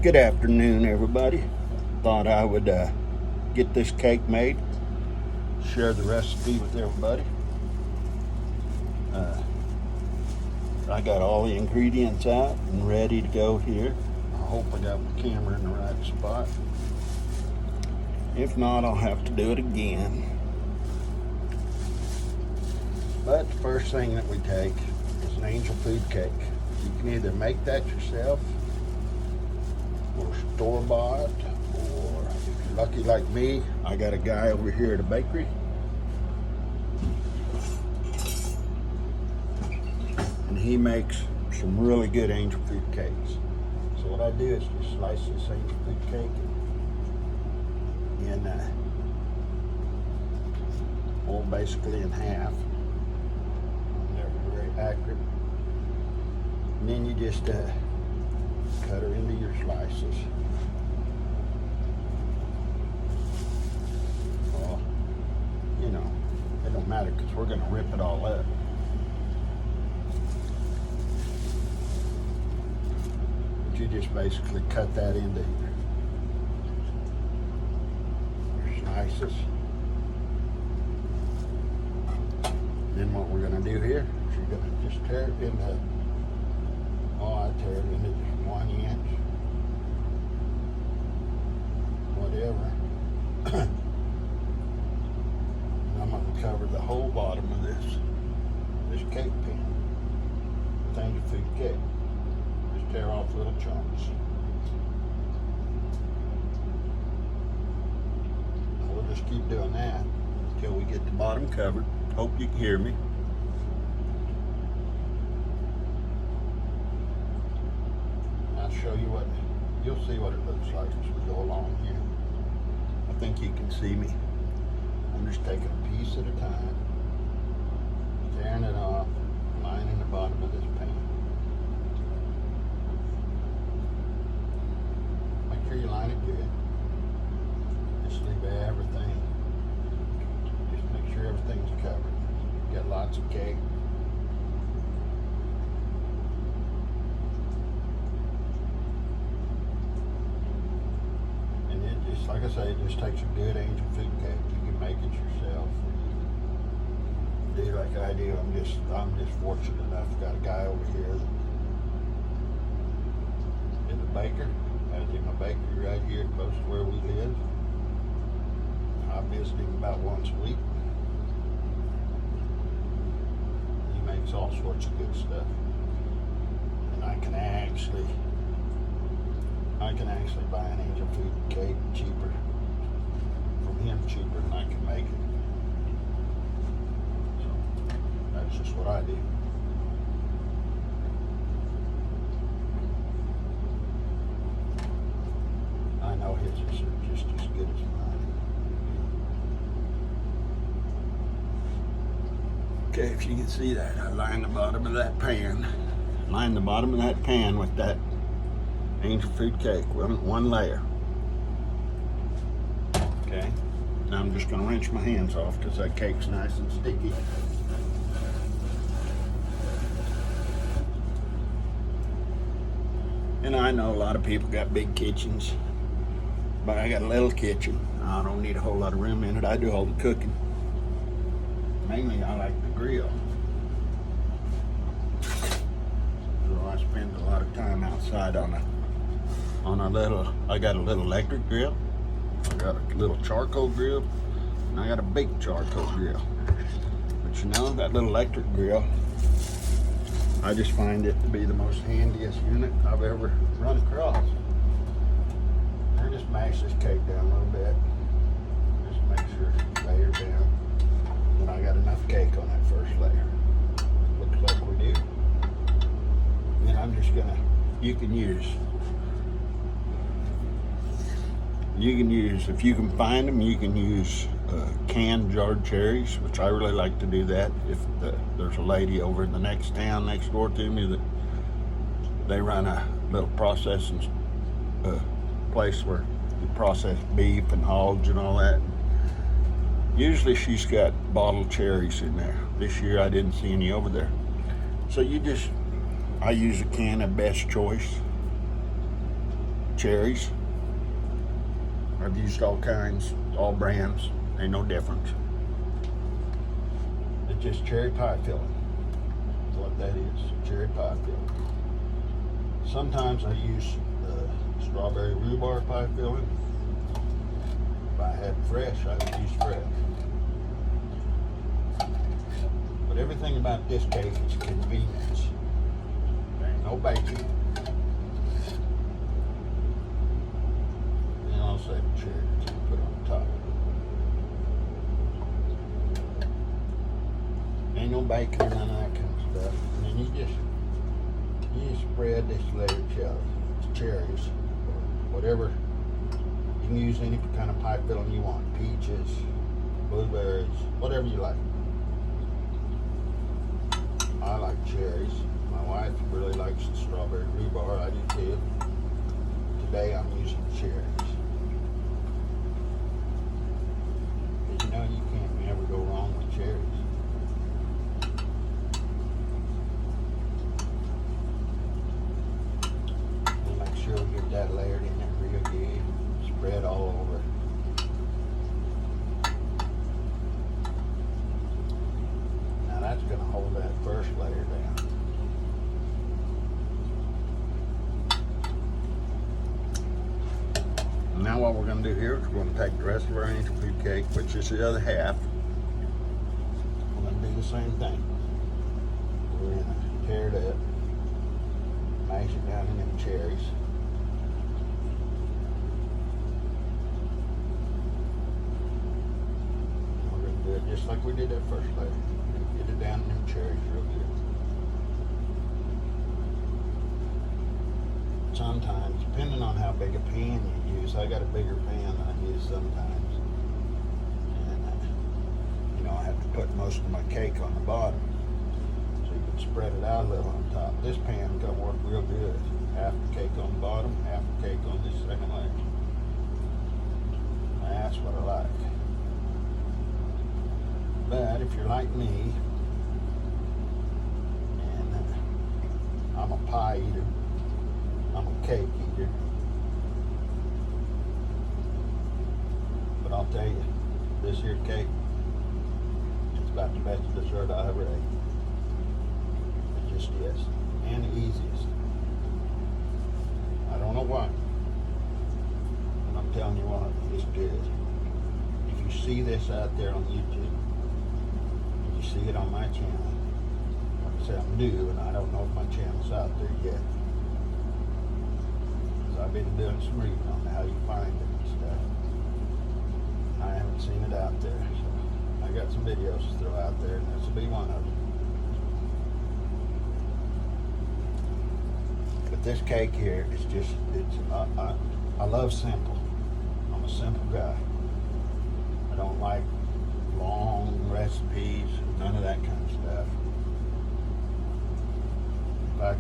Good afternoon, everybody. Thought I would get this cake made, share the recipe with everybody. I got all the ingredients out and ready to go here. I hope I got my camera in the right spot. If not, I'll have to do it again. But the first thing that we take is an angel food cake. You can either make that yourself or store-bought, or if you're lucky like me, I got a guy over here at a bakery. And he makes some really good angel food cakes. So what I do is just slice this angel food cake in basically in half. They're very accurate. And then you just cut her into your slices. Well, you know, it don't matter because we're going to rip it all up. But you just basically cut that into your slices. Then what we're going to do here is you're going to just tear it into, I tear it into just 1 inch, whatever. And I'm going to cover the whole bottom of this cake pan with angel food cake. Just tear off little chunks. And we'll just keep doing that until we get the bottom covered. Hope you can hear me. I'll show you you'll see what it looks like as we go along here. I think you can see me. I'm just taking a piece at a time, tearing it off, lining the bottom of this pan. Make sure you line it good. Just leave everything. Just make sure everything's covered. You got lots of cake. Like I say, it just takes a good angel food cake. You can make it yourself. Do like I do. I'm just fortunate enough. Got a guy over here that is a baker. Has him a bakery right here close to where we live. I visit him about once a week. He makes all sorts of good stuff. And I can actually buy an angel food cake cheaper from him, cheaper than I can make it. So that's just what I do. I know his is just as good as mine. Okay, if you can see that, I line the bottom of that pan. Line the bottom of that pan with that angel food cake, one layer. Okay, now I'm just going to rinse my hands off because that cake's nice and sticky. And I know a lot of people got big kitchens, but I got a little kitchen. I don't need a whole lot of room in it. I do all the cooking. Mainly I like the grill. So I spend a lot of time outside on I got a little electric grill, I got a little charcoal grill, and I got a big charcoal grill. But you know, that little electric grill, I just find it to be the most handiest unit I've ever run across. I just mash this cake down a little bit, just make sure it's layered down. Then I got enough cake on that first layer. Looks like we do. Then I'm just gonna, you can use, if you can find them, you can use canned jarred cherries, which I really like to do that. If there's a lady over in the next town next door to me that they run a little processing place where you process beef and hogs and all that. Usually she's got bottled cherries in there. This year I didn't see any over there. So I use a can of Best Choice. cherries. I've used all kinds, all brands, ain't no difference. It's just cherry pie filling. That's what that is, cherry pie filling. Sometimes I use strawberry rhubarb pie filling. If I had fresh, I would use fresh. But everything about this cake is convenience. There ain't no baking. And also have cherries to put on top. Ain't no bacon or none of that kind of stuff. And then you just spread this layer of cherries or whatever. You can use any kind of pie filling you want. Peaches, blueberries, whatever you like. I like cherries. My wife really likes the strawberry rhubarb. I do too. Today I'm using cherries. But you know, you can't never go wrong with cherries. And make sure we get that layered in there real good. Spread all over. Now that's going to hold that first layer down. Now what we're going to do here is we're going to take the rest of our angel food cake, which is the other half. We're going to do the same thing. We're going to tear it up, mash it down in them cherries. Just like we did that first layer. Get it down in them cherries real good. Sometimes, depending on how big a pan you use, I got a bigger pan than I use sometimes. And, you know, I have to put most of my cake on the bottom. So you can spread it out a little on top. This pan gonna work real good. Half the cake on the bottom, half the cake on this second layer. That's what I like. But if you're like me, and I'm a pie eater, I'm a cake eater, but I'll tell you, this here cake, it's about the best dessert I ever ate. It just is. And the easiest. I don't know why. And I'm telling you what, it's good. If you see this out there on YouTube, see it on my channel. Like I said, I'm new and I don't know if my channel's out there yet. So I've been doing some reading on how you find it and stuff. I haven't seen it out there, so I got some videos to throw out there, and this will be one of them. But this cake here is just, I love simple. I'm a simple guy. I don't like long recipes, none of that kind of stuff. In fact,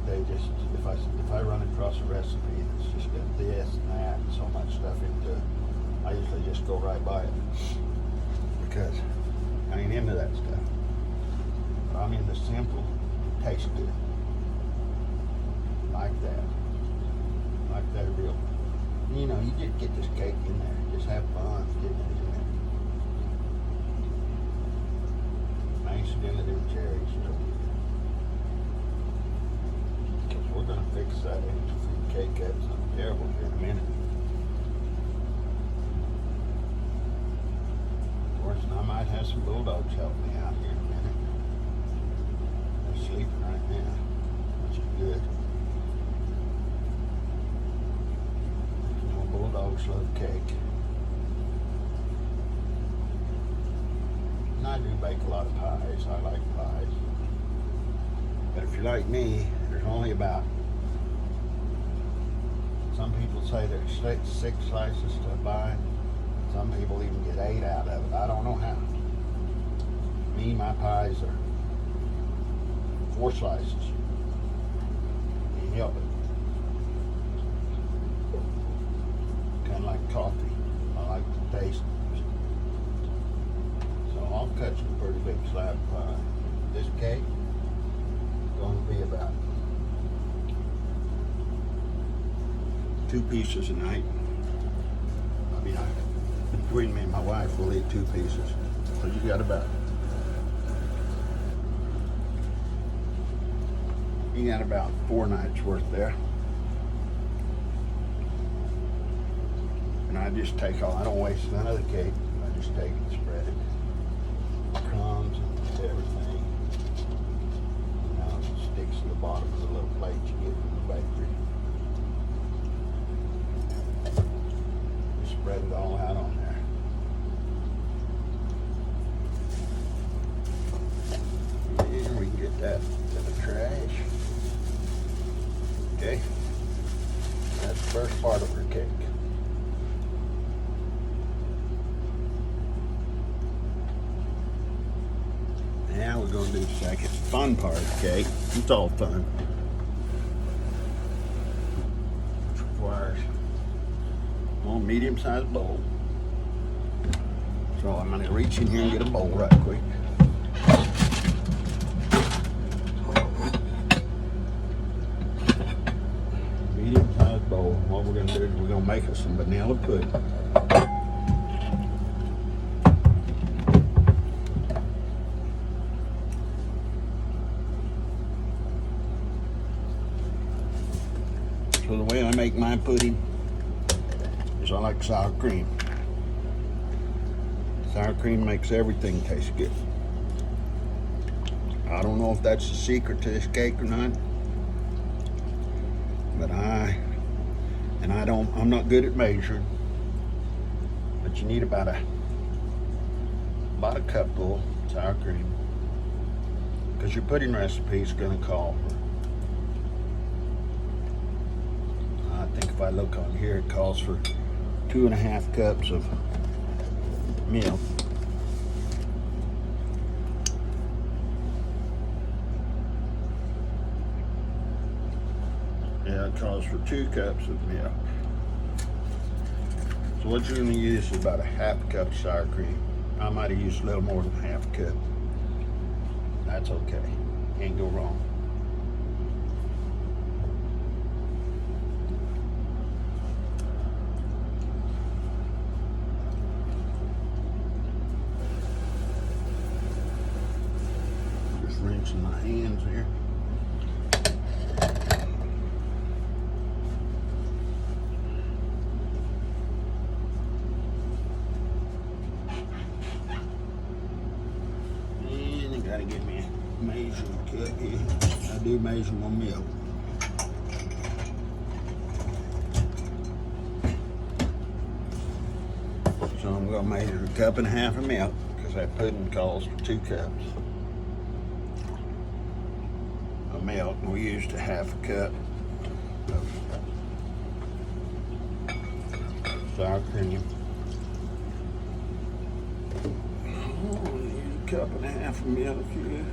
if I run across a recipe that's just got this and that and so much stuff into it, I usually just go right by it because I ain't into that stuff. But I'm into simple, tastes good. Like that. Like that real. You know, you just get this cake in there. Just have fun getting it in there. Nice into them cherries, you know. Because we're going to fix that angel food cake up something terrible here in a minute. Of course, and I might have some bulldogs help me out here in a minute. They're sleeping right now, which is good. You know, bulldogs love cake. I do bake a lot of pies. I like pies. But if you're like me, there's only about, some people say there's 6 slices to a pie. Some people even get 8 out of it. I don't know how. Me, my pies are 4 slices. Can't help it. Kind of like coffee. I like the taste. I'll cut you a pretty big slab of pie. This cake is going to be about 2 pieces a night. I mean, between me and my wife, we'll eat 2 pieces. So you got about 4 nights worth there. And I just take all, I don't waste none of the cake. I just take it and spread it. Crumbs and everything. You know, it sticks to the bottom of the little plate you get from the bakery. Just spread it all out on there. And we can get that to the trash. Okay. That's the first part of our cake. Now we're going to do the second fun part of the cake. It's all fun. Which requires a medium-sized bowl. So I'm going to reach in here and get a bowl right quick. Medium-sized bowl. What we're going to do is we're going to make us some vanilla pudding. So the way I make my pudding is I like sour cream. Sour cream makes everything taste good. I don't know if that's the secret to this cake or not, but I'm not good at measuring, but you need about a cupful of sour cream, because your pudding recipe is going to call for, I think if I look on here, it calls for 2.5 cups of milk. Yeah, it calls for 2 cups of milk. So what you're going to use is about a 1/2 cup of sour cream. I might have used a little more than 1/2 cup. That's okay. Can't go wrong. Just rinsing my hands here. Gotta get me a measuring cup here. I do measure my milk. So I'm gonna measure 1.5 cups of milk, because that pudding calls for 2 cups of milk. And we used 1/2 cup of sour cream. 1.5 cups of milk here.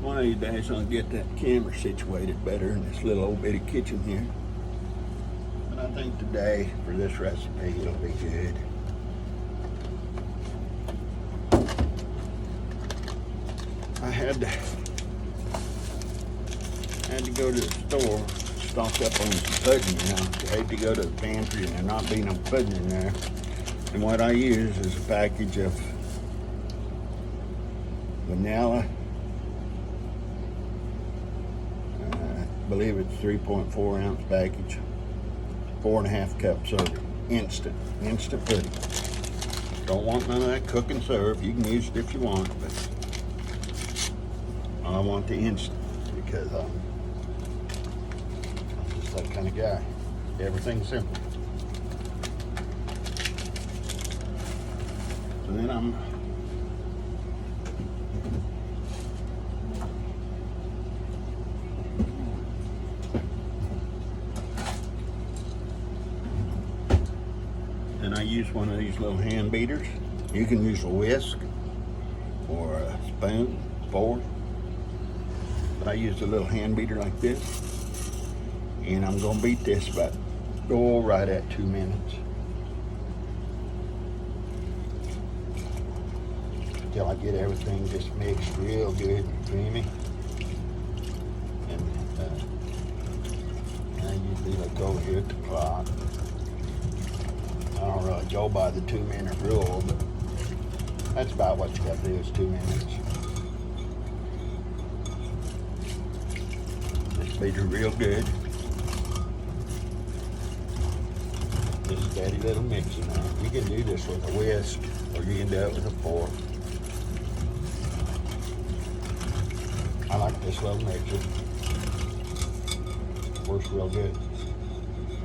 One of these days I'll get that camera situated better in this little old bitty kitchen here. I think today, for this recipe, it'll be good. I had to go to the store, stock up on some pudding now. I hate to go to the pantry and there not be no pudding in there. And what I use is a package of vanilla. I believe it's 3.4 ounce package. 4.5 cups of instant pudding. Don't want none of that cook and serve. You can use it if you want, but I want the instant, because I'm just that kind of guy. Everything's simple. So then I use one of these little hand beaters. You can use a whisk or a spoon, fork, I used a little hand beater like this. And I'm gonna beat this about, right at 2 minutes. Until I get everything just mixed real good and creamy. And I usually look over here at the clock. I don't really go by the 2-minute rule, but that's about what you got to do is 2 minutes. Just beat it real good. Just steady little mixing now. You can do this with a whisk, or you can do it with a fork. I like this little mixer. Works real good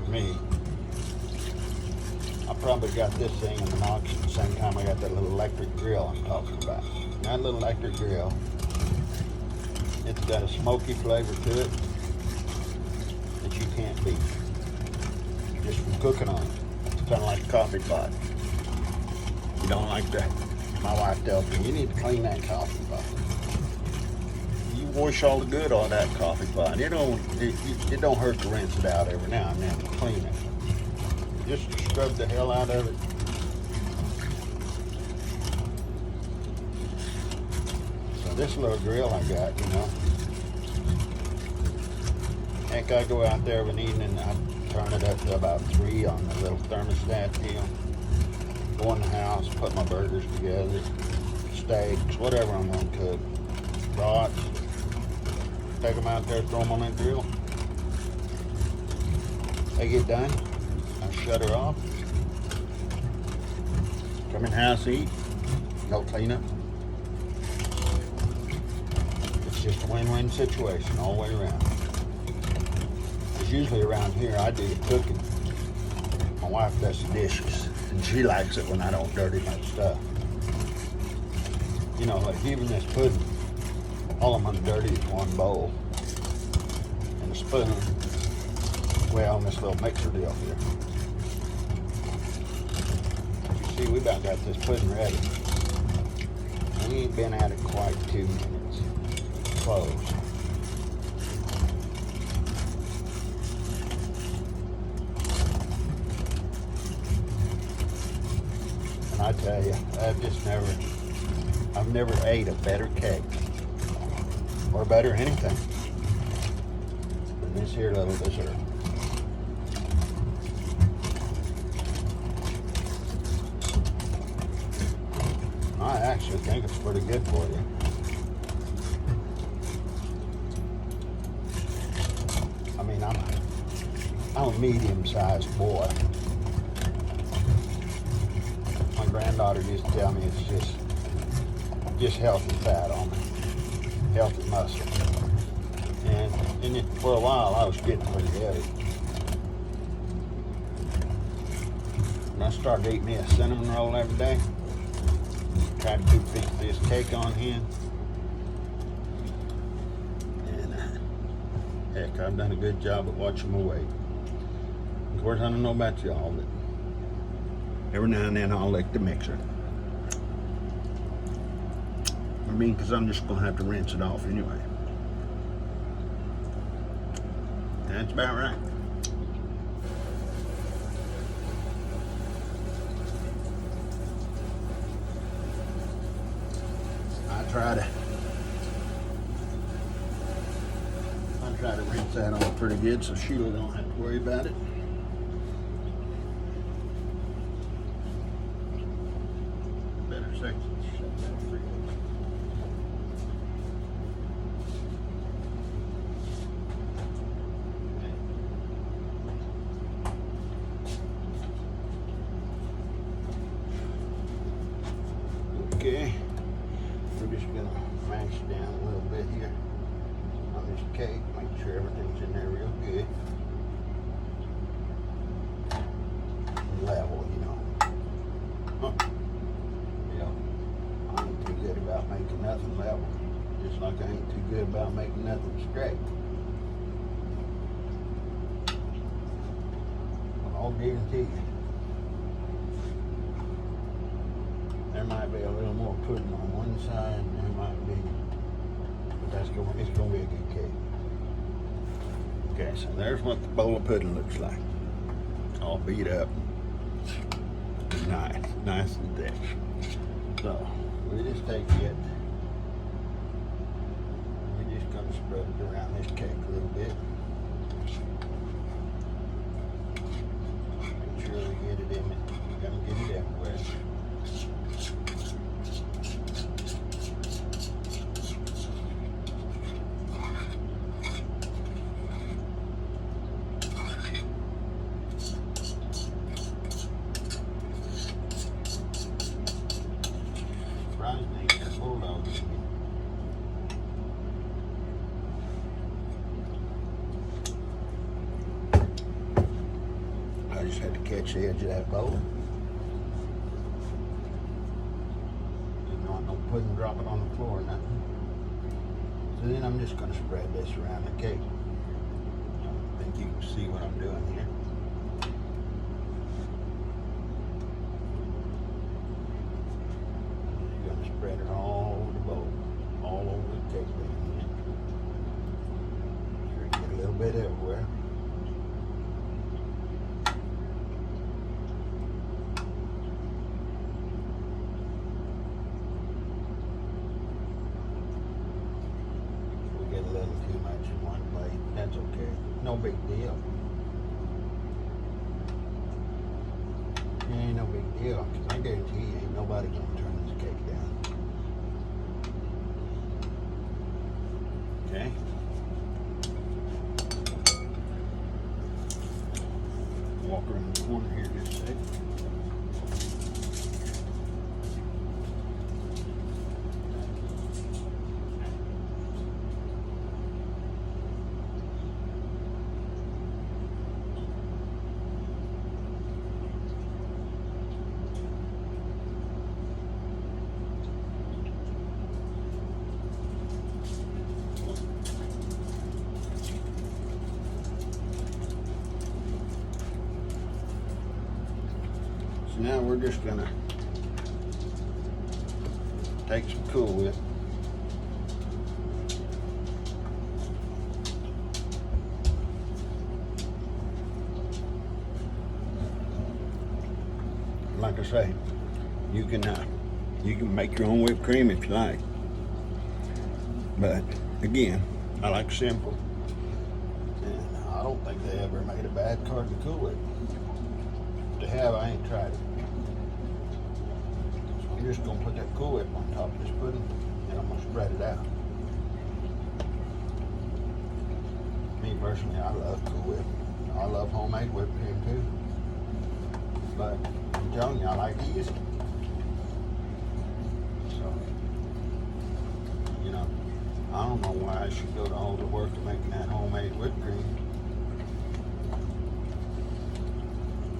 for me. I probably got this thing in the auction at the same time I got that little electric grill I'm talking about. That little electric grill, it's got a smoky flavor to it that you can't beat. Just from cooking on it. It's kind of like a coffee pot. You don't like that? My wife tells me, you need to clean that coffee pot. You wash all the good on that coffee pot. It don't hurt to rinse it out every now and then to clean it. Just scrub the hell out of it. So this little grill I got, you know. Heck, I go out there of an evening, I turn it up to about 3 on the little thermostat deal. Go in the house, put my burgers together, steaks, whatever I'm gonna cook. Brats. Take them out there, throw them on that grill. They get done. I shut her off. Come in the house, eat. No cleanup. It's just a win-win situation all the way around. Because usually around here, I do the cooking. My wife does the dishes. And she likes it when I don't dirty my stuff. You know, like even this pudding, all I'm gonna dirty is one bowl. And a spoon. Well, on this little mixer deal here. See, we about got this pudding ready. We ain't been at it quite 2 minutes. Close. And I tell you, I've never ate a better cake or better anything than this here little dessert. I actually think it's pretty good for you. I mean, I'm a medium-sized boy. My granddaughter used to tell me it's just healthy fat on me, healthy muscle. And for a while, I was getting pretty heavy. When I started eating me a cinnamon roll every day, tried to fix this cake on here. And heck, I've done a good job of watching my weight. Of course, I don't know about y'all, but every now and then I'll lick the mixer. I mean, because I'm just going to have to rinse it off anyway. That's about right. I try to rinse that off pretty good so Sheila don't have to worry about it. Better section. Shut that free. Okay. We're just gonna mash down a little bit here on this cake, make sure everything's in there real good. Level, you know. I ain't too good about making nothing level. Just like I ain't too good about making nothing straight. But I'll guarantee you, there might be a little more pudding on one side, and there might be, but it's gonna be a good cake. Okay, so there's what the bowl of pudding looks like. All beat up. Nice and thick. So we just take it. We're just gonna spread it around this cake a little bit. Make sure we get it in it. We're gonna get it everywhere. I just had to catch the edge of that bowl. Didn't want no pudding dropping on the floor or nothing. So then I'm just going to spread this around the cake. I think you can see what I'm doing here. You're going to spread it all over the bowl, all over the cake down here. Sure you get a little bit everywhere. Get a little too much in one plate. That's okay. No big deal. It ain't no big deal, because I guarantee you ain't nobody gonna turn this cake down. Okay? Walk around the corner here just a second. So now we're just gonna take some Cool Whip. Like I say, you can make your own whipped cream if you like. But again, I like simple. And I don't think they ever made a bad carton of Cool Whip. If they have, I ain't tried it. So I'm just gonna put that Cool Whip on top of this pudding and I'm gonna spread it out. Me personally, I love Cool Whip. I love homemade whipped cream too. But I'm telling you, I like to use it. So, you know, I don't know why I should go to all the work of making that homemade whipped cream.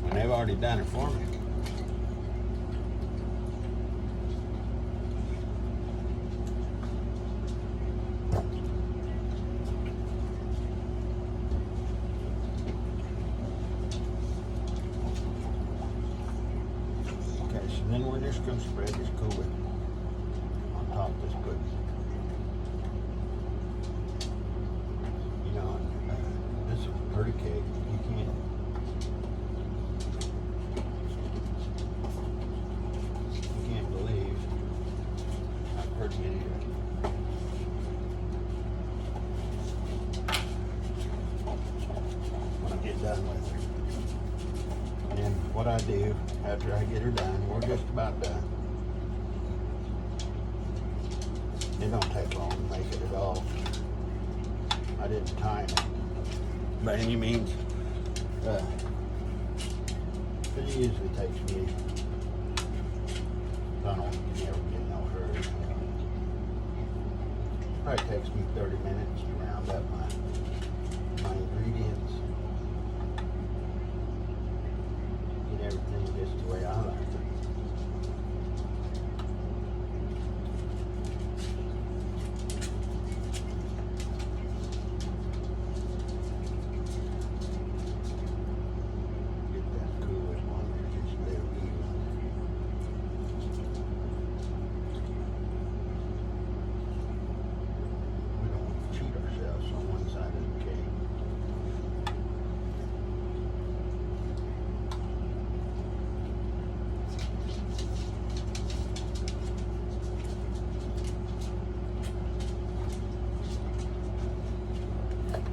And they've already done it for me. Okay, so then we're just going to spread this Cool Whip on top of this pudding. You know, this is a pretty cake. You can't believe how pretty it is. When I get done with her. And what I do after I get her done, we're just about done. It don't take long to make it at all. I didn't time it by any means. It usually takes me, I don't never get in no hurry. Probably takes me 30 minutes to round up my ingredients. Get everything just the way I like it.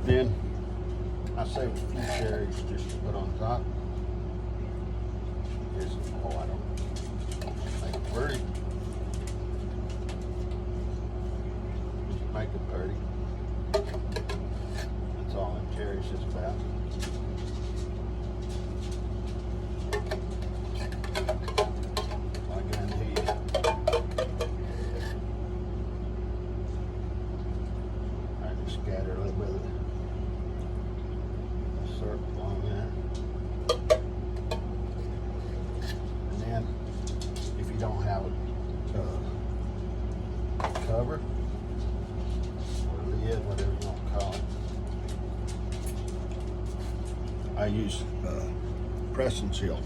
Then I saved a few cherries just to put on top. Here's some more. I don't make it pretty. Just make it pretty. That's all them cherries is about. I guarantee you. I just scatter a little bit of syrup on there. And then, if you don't have a cover or lid, whatever you want to call it, I use press and seal.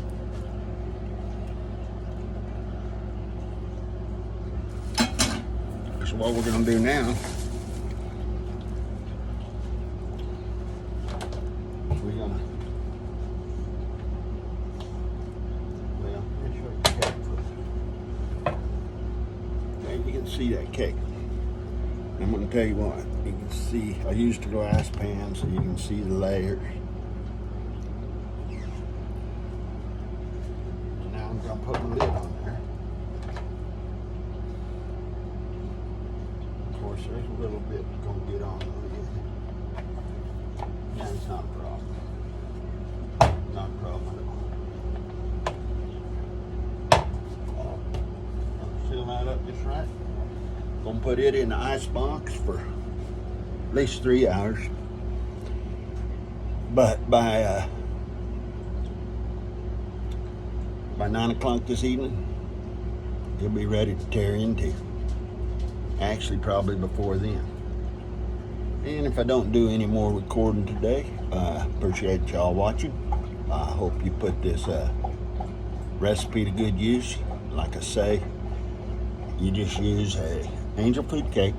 So what we're going to do now, we're going to, well, let me show you the cake first. Okay, you can see that cake. I'm going to tell you what, you can see, I used a glass pan so you can see the layers. Now I'm going to put the lid on there. There's a little bit going to get on the lid. That's not a problem. Not a problem at all. Seal that up just right. Going to put it in the ice box for at least 3 hours. But by 9 o'clock this evening, you'll be ready to tear into. Actually, probably before then. And if I don't do any more recording today, I appreciate y'all watching. I hope you put this recipe to good use. Like I say, you just use a angel food cake.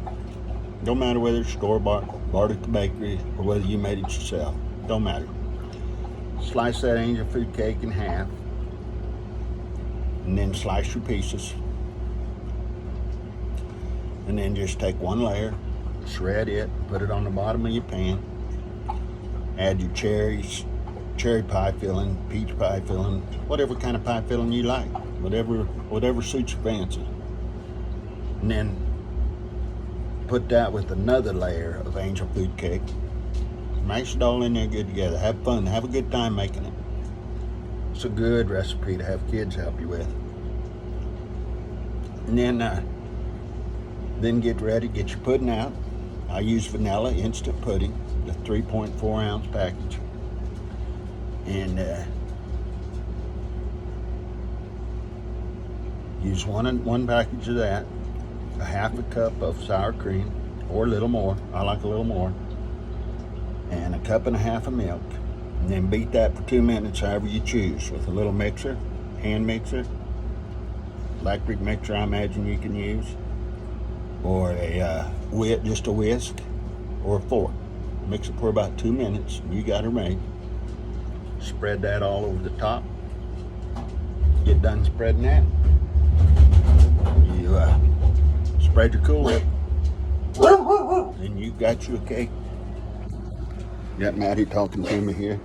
Don't matter whether it's store-bought, bought at the bakery, or whether you made it yourself. Don't matter. Slice that angel food cake in half, and then slice your pieces. And then just take one layer, shred it, put it on the bottom of your pan. Add your cherries, cherry pie filling, peach pie filling, whatever kind of pie filling you like, whatever suits your fancy. And then put that with another layer of angel food cake. Mash it all in there good together. Have fun, have a good time making it. It's a good recipe to have kids help you with. And then get ready, get your pudding out. I use vanilla instant pudding, the 3.4 ounce package. And use one package of that, a half a cup of sour cream, or a little more. I like a little more. And a cup and a half of milk. And then beat that for 2 minutes, however you choose, with a little mixer, hand mixer, electric mixer I imagine you can use, or just a whisk, or a fork. Mix it for about 2 minutes, and you got her made. Spread that all over the top. Get done spreading that. You spread your Cool Whip, and you got you a cake. Got Maddie talking to me here.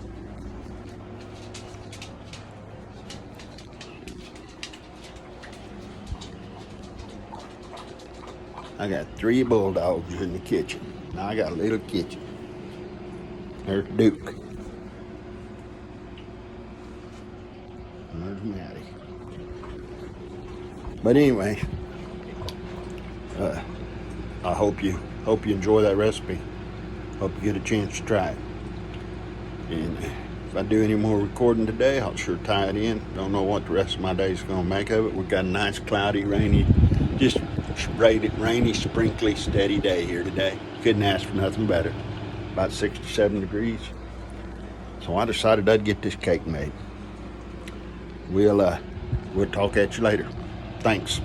I got 3 bulldogs in the kitchen. Now I got a little kitchen. There's Duke. And there's Maddie. But anyway, I hope you enjoy that recipe. Hope you get a chance to try it. And if I do any more recording today, I'll sure tie it in. Don't know what the rest of my day is going to make of it. We've got a nice, cloudy, rainy, just rainy, sprinkly, steady day here today. Couldn't ask for nothing better. About 67 degrees. So I decided I'd get this cake made. We'll talk at you later. Thanks.